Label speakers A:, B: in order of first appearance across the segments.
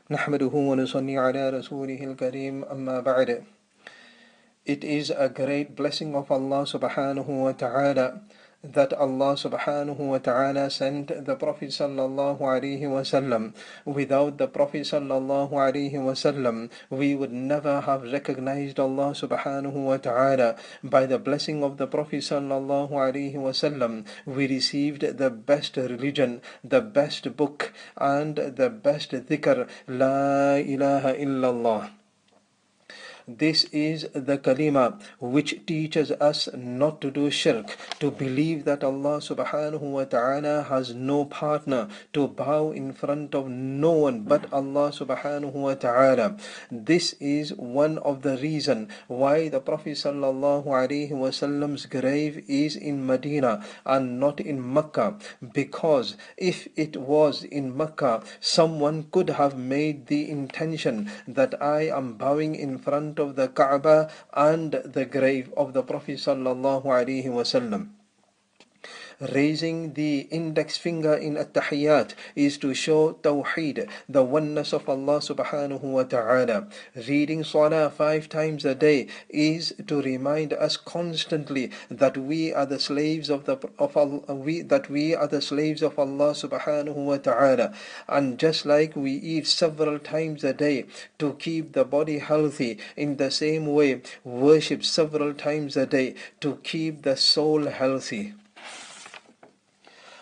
A: نحمده ونصلي على رسوله الكريم أما بعد. It is a great blessing of Allah subhanahu wa ta'ala that Allah subhanahu wa ta'ala sent the Prophet sallallahu alaihi wasallam. Without the Prophet sallallahu alaihi wasallam, we would never have recognized Allah subhanahu wa ta'ala. By the blessing of the Prophet sallallahu alaihi wasallam, we received the best religion, the best book, and the best dhikr, La ilaha illallah. This is the kalima which teaches us not to do shirk, to believe that Allah subhanahu wa ta'ala has no partner, to bow in front of no one but Allah subhanahu wa ta'ala. This is one of the reasons why the Prophet sallallahu alaihi wasallam's grave is in Medina and not in Mecca, because if it was in Mecca, someone could have made the intention that I am bowing in front of the Kaaba and the grave of the Prophet sallallahu alaihi wasallam. Raising the index finger in at-tahiyyat is to show tawheed, the oneness of Allah subhanahu wa ta'ala. Reading salah 5 times a day is to remind us constantly that we are the slaves of we are the slaves of Allah subhanahu wa ta'ala. And just like we eat several times a day to keep the body healthy, in the same way worship several times a day to keep the soul healthy.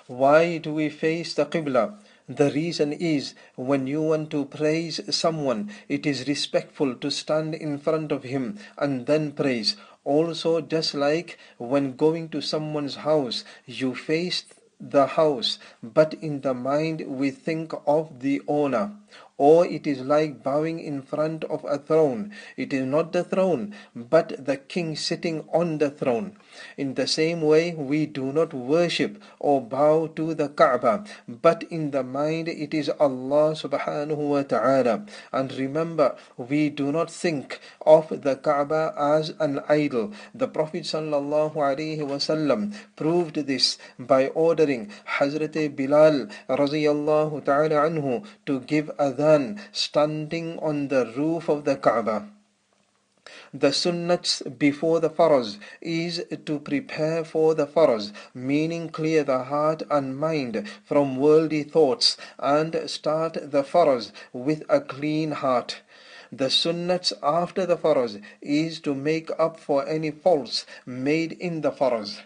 A: Why do we face the Qibla? The reason is, when you want to praise someone, it is respectful to stand in front of him and then praise. Also, just like when going to someone's house, you face the house, but in the mind we think of the owner. Or it is like bowing in front of a throne. It is not the throne, but the king sitting on the throne. In the same way, we do not worship or bow to the Kaaba, but in the mind it is Allah subhanahu wa ta'ala. And remember, we do not think of the Kaaba as an idol. The Prophet sallallahu alaihi wasallam proved this by ordering Hazrat Bilal radiyallahu ta'ala anhu to give adhan standing on the roof of the Kaaba. The sunnats before the faraz is to prepare for the faraz, meaning clear the heart and mind from worldly thoughts and start the faraz with a clean heart. The sunnats after the faraz is to make up for any faults made in the faraz.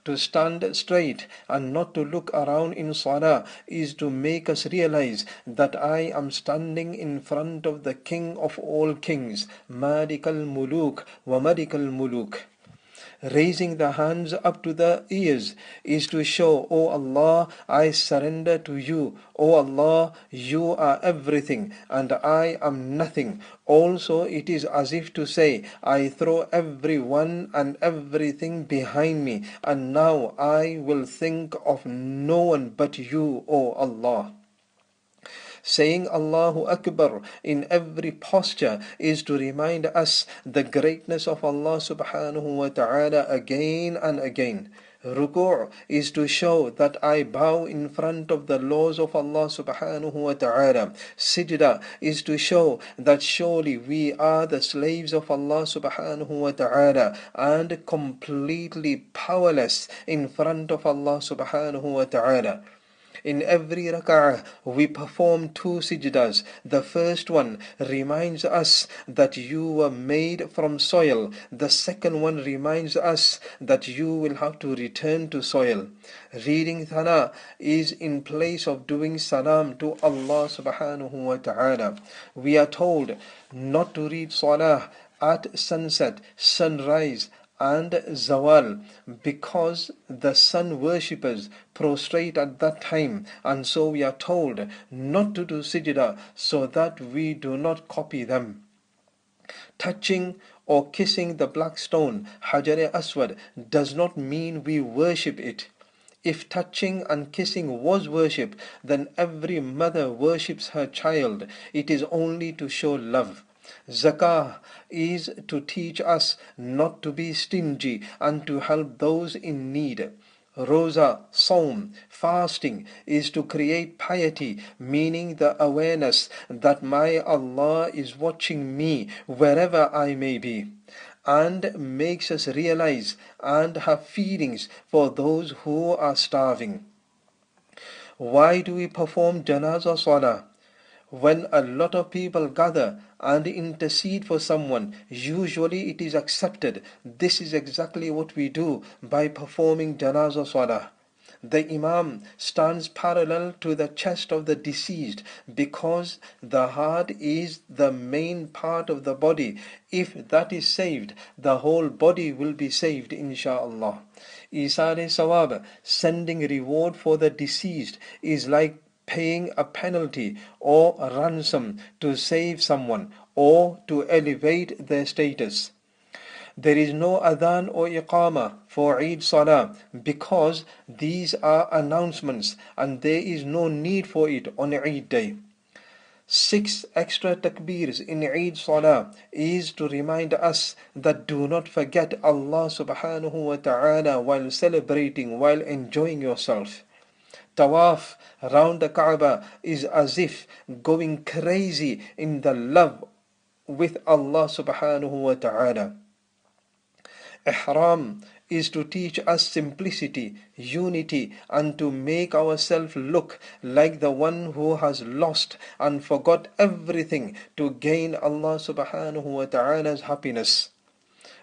A: To stand straight and not to look around in salah is to make us realize that I am standing in front of the King of all kings, Malik al-Muluk wa Malik al-Muluk. Raising the hands up to the ears is to show, O Allah, I surrender to you. O Allah, you are everything and I am nothing. Also, it is as if to say, I throw everyone and everything behind me, and now I will think of no one but you, O Allah. Saying Allahu Akbar in every posture is to remind us the greatness of Allah subhanahu wa ta'ala again and again. Ruku' is to show that I bow in front of the laws of Allah subhanahu wa ta'ala. Sijda is to show that surely we are the slaves of Allah subhanahu wa ta'ala and completely powerless in front of Allah subhanahu wa ta'ala. In every rak'ah, we perform 2 sijdas. The first one reminds us that you were made from soil. The second one reminds us that you will have to return to soil. Reading thana is in place of doing salam to Allah subhanahu wa ta'ala. We are told not to read salah at sunset, sunrise, and zawal, because the sun worshippers prostrate at that time, and so we are told not to do sijda so that we do not copy them. Touching or kissing the black stone, Hajar-e-Aswad, does not mean we worship it. If touching and kissing was worship, then every mother worships her child. It is only to show love. Zakah is to teach us not to be stingy and to help those in need. Rosa, Saum, fasting is to create piety, meaning the awareness that my Allah is watching me wherever I may be, and makes us realize and have feelings for those who are starving. Why do we perform Janazah Salah? When a lot of people gather and intercede for someone, usually it is accepted. This is exactly what we do by performing Janazah Salah. The Imam stands parallel to the chest of the deceased because the heart is the main part of the body. If that is saved, the whole body will be saved, insha'Allah. Isare Sawab, sending reward for the deceased, is like paying a penalty or a ransom to save someone or to elevate their status. There is no adhan or iqama for Eid Salah because these are announcements and there is no need for it on Eid day. 6 extra takbirs in Eid Salah is to remind us that do not forget Allah subhanahu wa ta'ala while celebrating, while enjoying yourself. Tawaf round the Kaaba is as if going crazy in the love with Allah subhanahu wa ta'ala. Ihram is to teach us simplicity, unity, and to make ourselves look like the one who has lost and forgot everything to gain Allah subhanahu wa ta'ala's happiness.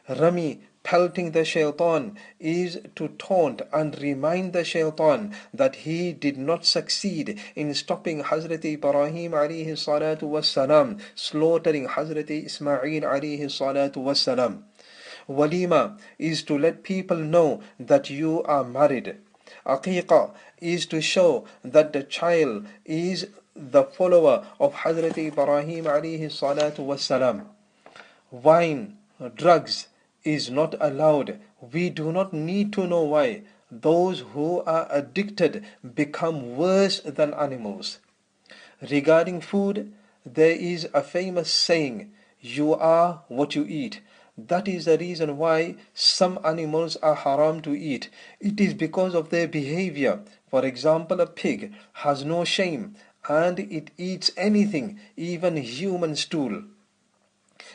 A: Rami, pelting the shaitan, is to taunt and remind the shaitan that he did not succeed in stopping Hazrat Ibrahim alayhi salatu wassalam, slaughtering Hazrat Ismail alayhi salatu wassalam. Walima is to let people know that you are married. Aqiqah is to show that the child is the follower of Hazrat Ibrahim alayhi salatu wassalam. Wine, drugs is not allowed. We do not need to know why. Those who are addicted become worse than animals. Regarding food, there is a famous saying, you are what you eat. That is the reason why some animals are haram to eat. It is because of their behavior. For example, a pig has no shame and it eats anything, even human stool.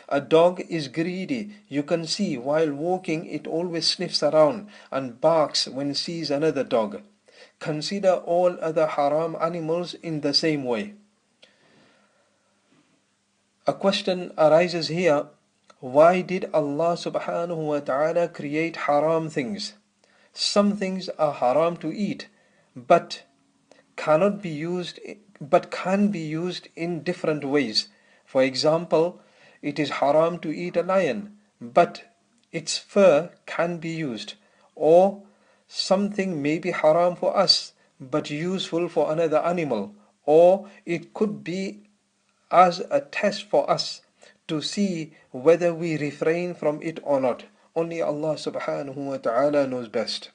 A: A dog is greedy. You can see while walking it always sniffs around and barks when it sees another dog. Consider all other haram animals in the same way. A question arises here. Why did Allah subhanahu wa ta'ala create haram things? Some things are haram to eat, but can be used in different ways. For example, it is haram to eat a lion, but its fur can be used. Or something may be haram for us, but useful for another animal. Or it could be as a test for us to see whether we refrain from it or not. Only Allah subhanahu wa ta'ala knows best.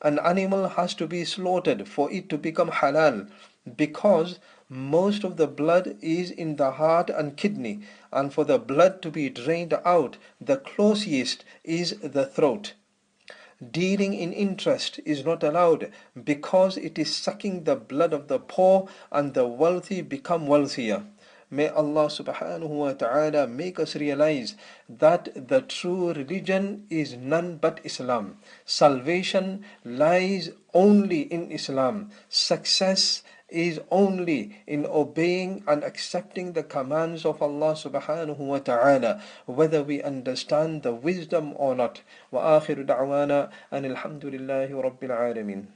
A: An animal has to be slaughtered for it to become halal because most of the blood is in the heart and kidney, and for the blood to be drained out, the closest is the throat. Dealing in interest is not allowed because it is sucking the blood of the poor and the wealthy become wealthier. May Allah subhanahu wa ta'ala make us realize that the true religion is none but Islam. Salvation lies only in Islam. Success is only in obeying and accepting the commands of Allah subhanahu wa ta'ala, whether we understand the wisdom or not. Wa akhiru da'wana anil hamdulillahi rabbil alamin.